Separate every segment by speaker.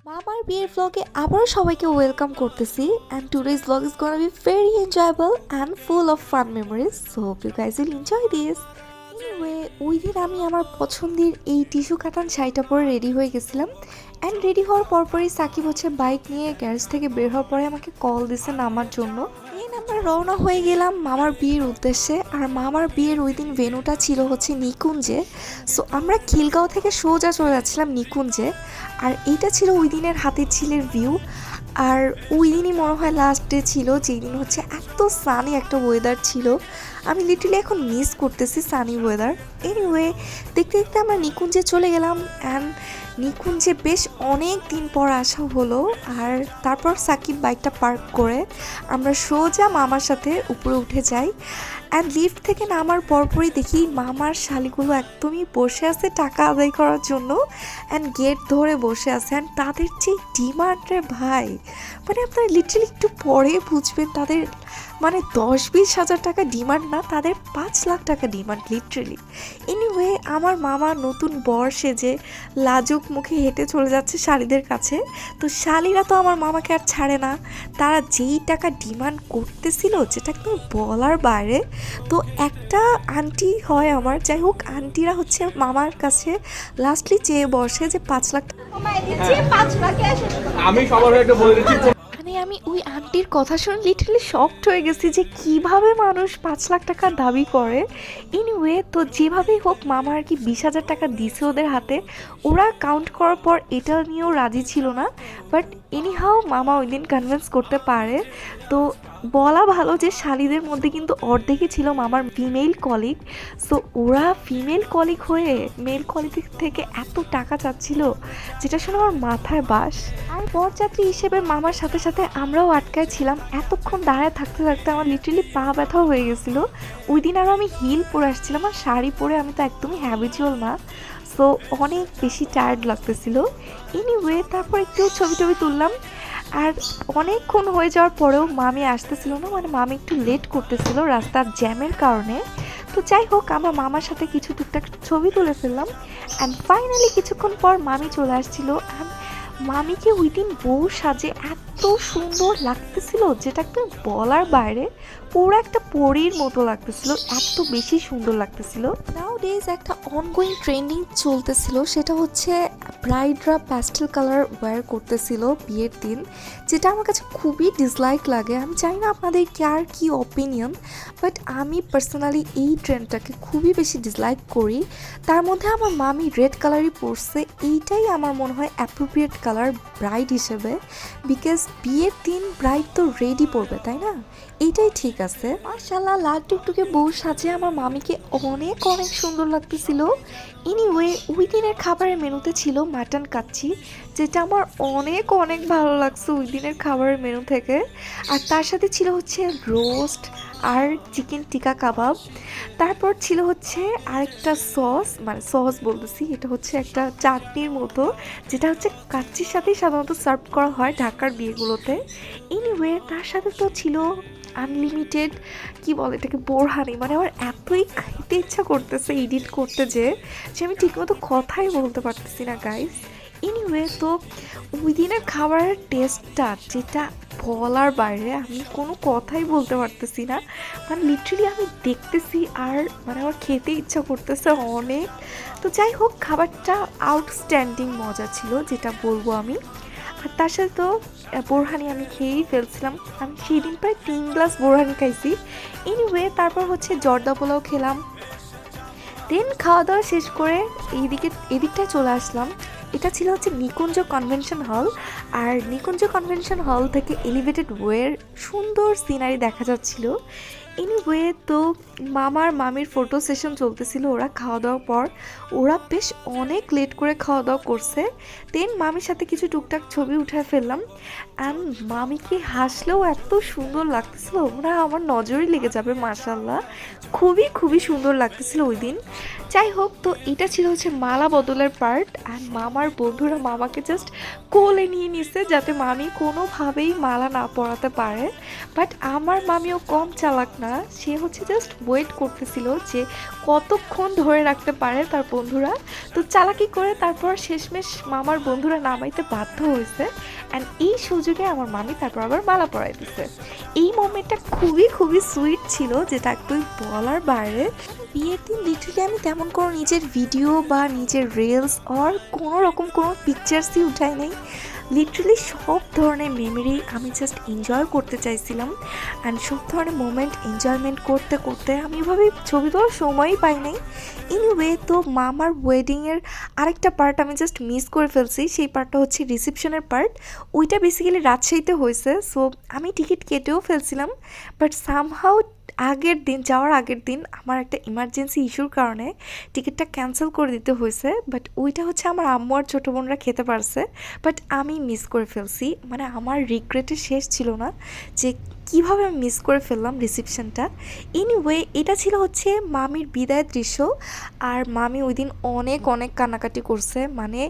Speaker 1: মামার বিয়ের vlog-এ আবারও সবাইকে ওয়েলকাম করতেছি and today's vlog is gonna be very enjoyable and full of fun memories, so hope you guys will enjoy this. Anyway, ওই দিন আমি আমার পছন্দের এই টিস্যু কাটান শাড়িটা পরে রেডি হয়ে গেছিলাম অ্যান্ড রেডি হওয়ার পরপরই সাকিব হচ্ছে বাইক নিয়ে গ্যারেজ থেকে বের হওয়ার পরে আমাকে কল দিছে নামার জন্য। আমরা রওনা হয়ে গেলাম মামার বিয়ের উদ্দেশ্যে। আর মামার বিয়ের ওই দিন ভেন্যুটা ছিল হচ্ছে নিকুঞ্জে, সো আমরা খিলগাঁও থেকে সোজা চলে যাচ্ছিলাম নিকুঞ্জে। আর এইটা ছিল ওই দিনের হাতের ঝিলের ভিউ। আর ওই দিনই মনে হয় লাস্ট ডে ছিল, যেই দিন হচ্ছে এত সানি একটা ওয়েদার ছিল। আমি লিটারলি এখন মিস করতেছি সানি ওয়েদার। এনিওয়ে, দেখতে দেখতে আমরা নিকুঞ্জে চলে গেলাম অ্যান্ড নিকুঞ্জে বেশ অনেক দিন পর আসা হলো। আর তারপর সাকিব বাইকটা পার্ক করে আমরা সোজা মামার সাথে উপরে উঠে যাই অ্যান্ড লিফট থেকে নামার পরপরই দেখি মামার শালিগুলো একদমই বসে আছে টাকা আদায় করার জন্য অ্যান্ড গেট ধরে বসে আছে। অ্যান্ড তাদের যে ডিমান্ডের ভাই, মানে আপনারা লিটারালি একটু পরে বুঝবেন তাদের মানে 10-20 হাজার টাকা ডিমান্ড না, তাদের 5 লাখ টাকা ডিমান্ড লিটারালি। এনিওয়ে, আমার মামা নতুন বর সেজে লাজুক মুখে হেঁটে চলে যাচ্ছে শালিদের কাছে। তো শালিরা তো আমার মামাকে আর ছাড়ে না, তারা যেই টাকা ডিমান্ড করতেছিল যেটা একদম বলার বাইরে। তো একটা আন্টি হয় আমার, যাই হোক আন্টিরা হচ্ছে মামার কাছে লাস্টলি চেয়ে বসে যে 5 লাখ টাকা
Speaker 2: আমি সবার হয়ে একটা বলে দিচ্ছি।
Speaker 1: মানে আমি ওই আন্টির কথা শুনে লিটারালি শকড হয়ে গেছি যে কিভাবে মানুষ 5 লাখ টাকা দাবি করে। এনিওয়ে, তো যেভাবেই হোক মামা আর কি 20,000 টাকা দিছে ওদের হাতে। ওরা কাউন্ট করার পর এটা নিয়েও রাজি ছিল না, বাট এনিহাও মামা ওই দিন কনভিন্স করতে পারে। তো বলা ভালো যে শালিদের মধ্যে কিন্তু অর্ধেকই ছিল মামার ফিমেল কলিগ। সো ওরা ফিমেল কলিগ হয়ে মেল কলিগ থেকে এত টাকা চাচ্ছিল, যেটা শুনে আমার মাথায় বাস। আর বরযাত্রী হিসেবে মামার সাথে সাথে আমরাও আটকায় ছিলাম। এতক্ষণ দাঁড়ায় থাকতে থাকতে আমার লিটারালি পা ব্যথা হয়ে গেছিলো। ওই দিন আরও আমি হিল পরে আসছিলাম, আর শাড়ি পরে আমি তো একদমই হ্যাবিচুয়াল না, সো অনেক বেশি টায়ার্ড লাগতেছিল। এনিওয়ে, তারপর একটু ছবি টবি তুললাম। আর অনেকক্ষণ হয়ে যাওয়ার পরেও মামি আসতেছিল না, মানে মামি একটু লেট করতেছিল রাস্তার জ্যামের কারণে। তো যাই হোক, আমরা মামার সাথে কিছু টুকটাক ছবি তুলে ফেললাম অ্যান্ড ফাইনালি কিছুক্ষণ পর মামি চলে আসছিল। অ্যান্ড মামিকে ওই দিন বউ সাজে এত সুন্দর লাগতেছিল যেটা একদম বলার বাইরে, পুরো একটা পরীর মতো লাগতেছিল, এত বেশি সুন্দর লাগতেছিল। নাউডেজ একটা অনগোয়িং ট্রেন্ডিং চলতেছিল, সেটা হচ্ছে ব্রাইডরা প্যাস্টেল কালার ওয়্যার করতেছিল বিয়ের দিন, যেটা আমার কাছে খুবই ডিসলাইক লাগে। আমি জানি না আপনাদের কার কি অপিনিয়ন, বাট আমি পার্সোনালি এই ট্রেন্ডটাকে খুবই বেশি ডিসলাইক করি। তার মধ্যে আমার মামি রেড কালারই পরছে, এইটাই আমার মনে হয় অ্যাপ্রোপ্রিয়েট কালার ব্রাইড হিসেবে, বিকজ বিয়ের দিন ব্রাইড তো রেডি পরবে, তাই না? এইটাই ঠিক আছে। মাশাআল্লাহ, লাল টুকটুকে বউ সাজে আমার মামিকে অনেক অনেক সুন্দর লাগতেছিল। এনিওয়ে, ওই দিনের খাবারের মেনুতে ছিল মাটন কাচ্চি, যেটা আমার অনেক অনেক ভালো লাগছে ওই দিনের খাবারের মেনু থেকে। আর তার সাথে ছিল হচ্ছে রোস্ট আর চিকেন টিকা কাবাব। তারপর ছিল হচ্ছে আরেকটা সস, মানে সস বলতেছি, এটা হচ্ছে একটা চাটনির মতো, যেটা হচ্ছে কাচ্চির সাথেই সাধারণত সার্ভ করা হয় ঢাকার বিয়েগুলোতে। এনিওয়ে, তার সাথে তো ছিল আনলিমিটেড, কি বলে এটাকে, বোরহানি। মানে আমার এতই খেতে ইচ্ছা করতেছে এডিট করতে যে আমি ঠিকমতো কথাই বলতে পারতেছি না গাইস। এনিওয়ে, তো ওই দিনের খাবারের টেস্টটা যেটা বলার বাইরে, আমি কোনো কথাই বলতে পারতেছি না। মানে লিটারালি আমি দেখতেছি আর মানে আমার খেতে ইচ্ছা করতেছে অনেক। তো যাই হোক, খাবারটা আউটস্ট্যান্ডিং মজা ছিল, যেটা বলবো আমি। আর তার সাথে তো বোরহানি আমি খেয়েই ফেলছিলাম, আমি সেই দিন প্রায় 3 গ্লাস বোরহানি খাইছি। এনিওয়ে, তারপর হচ্ছে জর্দা পোলাও খেলাম। দেন খাওয়া দাওয়া শেষ করে এদিকটায় চলে আসলাম। এটা ছিল হচ্ছে নিকুঞ্জ কনভেনশন হল। আর নিকুঞ্জ কনভেনশন হল থেকে এলিভেটেড ওয়ের সুন্দর সিনারি দেখা যাচ্ছিল। এনিওয়ে, তো মামার মামির ফটো সেশন চলতেছিল ওরা খাওয়া দাওয়ার পর। ওরা বেশ অনেক লেট করে খাওয়া দাওয়া করছে। দেন মামির সাথে কিছু টুকটাক ছবি উঠায় ফেললাম অ্যান্ড মামিকে হাসলেও এত সুন্দর লাগতেছিল, ওরা আমার নজরই লেগে যাবে। মাশাআল্লাহ, খুবই খুবই সুন্দর লাগতেছিল ওই দিন। যাই হোক, তো এটা ছিল হচ্ছে মালা বদলের পার্ট। আর মামার আমার বন্ধুরা মামাকে জাস্ট কোলে নিয়ে নিছে যাতে মামি কোনোভাবেই মালা না পরাতে পারে। বাট আমার মামিও কম চালাক না, সে হচ্ছে জাস্ট ওয়েট করতেছিল যে কতক্ষণ ধরে রাখতে পারে তার বন্ধুরা। তো চালাকি করে তারপর শেষমেশ মামার বন্ধুরা নামাইতে বাধ্য হয়েছে, অ্যান্ড এই সুযোগে আমার মামি তারপর আবার মালা পরাই দিছে। এই মোমেন্টটা খুবই খুবই সুইট ছিল, যেটা একটু বলার বাইরে। বিয়ের দিন লিটারালি আমি তেমন কোনো নিজের ভিডিও বা নিজের রিলস আর কোনো রকম কোনো পিকচার্সই উঠাই নাই। লিটারালি সব ধরনের মেমোরি আমি জাস্ট এনজয় করতে চাইছিলাম, অ্যান্ড সব ধরনের মোমেন্ট এনজয়মেন্ট করতে করতে আমি এভাবে ছবি তোলার সময়ই পাই নাই। এনিওয়ে, তো মামার ওয়েডিংয়ের আরেকটা পার্ট আমি জাস্ট মিস করে ফেলছি। সেই পার্টটা হচ্ছে রিসেপশনের পার্ট। ওইটা বেসিক্যালি রাজশাহীতে হয়েছে, সো আমি টিকিট কেটেও ফেলছিলাম। বাট সামহাউ যাওয়ার আগের দিন আমার একটা ইমার্জেন্সি ইস্যুর কারণে টিকিটটা ক্যান্সেল করে দিতে হয়েছে। বাট ওইটা হচ্ছে আমার আম্মু আর ছোটো বোনরা খেতে পারছে, বাট আমি মিস করে ফেলছি। মানে আমার রিগ্রেটের শেষ ছিল না যে কীভাবে আমি মিস করে ফেললাম রিসেপশনটা। এনিওয়ে, এটা ছিল হচ্ছে মামির বিদায়ের দৃশ্য। আর মামি ওই দিন অনেক অনেক কান্নাকাটি করছে, মানে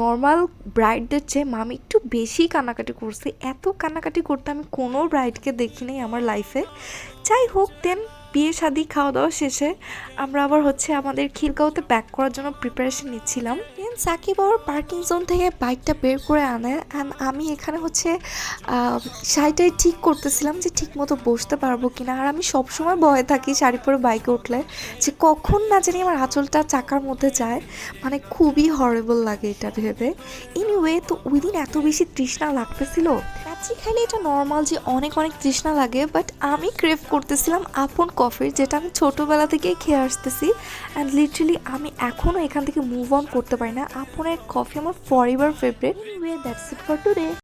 Speaker 1: নর্মাল ব্রাইডদের চেয়ে মামি একটু বেশি কান্নাকাটি করছে। এত কান্নাকাটি করতে আমি কোনো ব্রাইডকে দেখি নাই আমার লাইফে। যাই হোক, দেন বিয়ে শাদি খাওয়া দাওয়া শেষে আমরা আবার হচ্ছে আমাদের খিলগাঁওতে ব্যাক করার জন্য প্রিপারেশন নিচ্ছিলাম। দেন সাকিব আবার পার্কিং জোন থেকে বাইকটা বের করে আনে, অ্যান্ড আমি এখানে হচ্ছে শাড়িটাই ঠিক করতেছিলাম যে ঠিক মতো বসতে পারবো কিনা। আর আমি সবসময় ভয়ে থাকি শাড়ি পরে বাইকে উঠলে যে কখন না জানি আমার আঁচলটা চাকার মধ্যে যায়, মানে খুবই হরেবল লাগে এটা ভেবে। এনিওয়ে, তো ওই দিন এত বেশি তৃষ্ণা লাগতেছিল। কাচ্চি খাইলে এটা নর্মাল যে অনেক অনেক তৃষ্ণা লাগে, বাট আমি ক্রেভ করতেছিলাম আপন কফির, যেটা আমি ছোটোবেলা থেকেই খেয়ে আসতেছি। অ্যান্ড লিটারালি আমি এখনও এখান থেকে মুভ অন করতে পারি না। আপনের কফি আমার forever favourite. Anyway, that's it for today.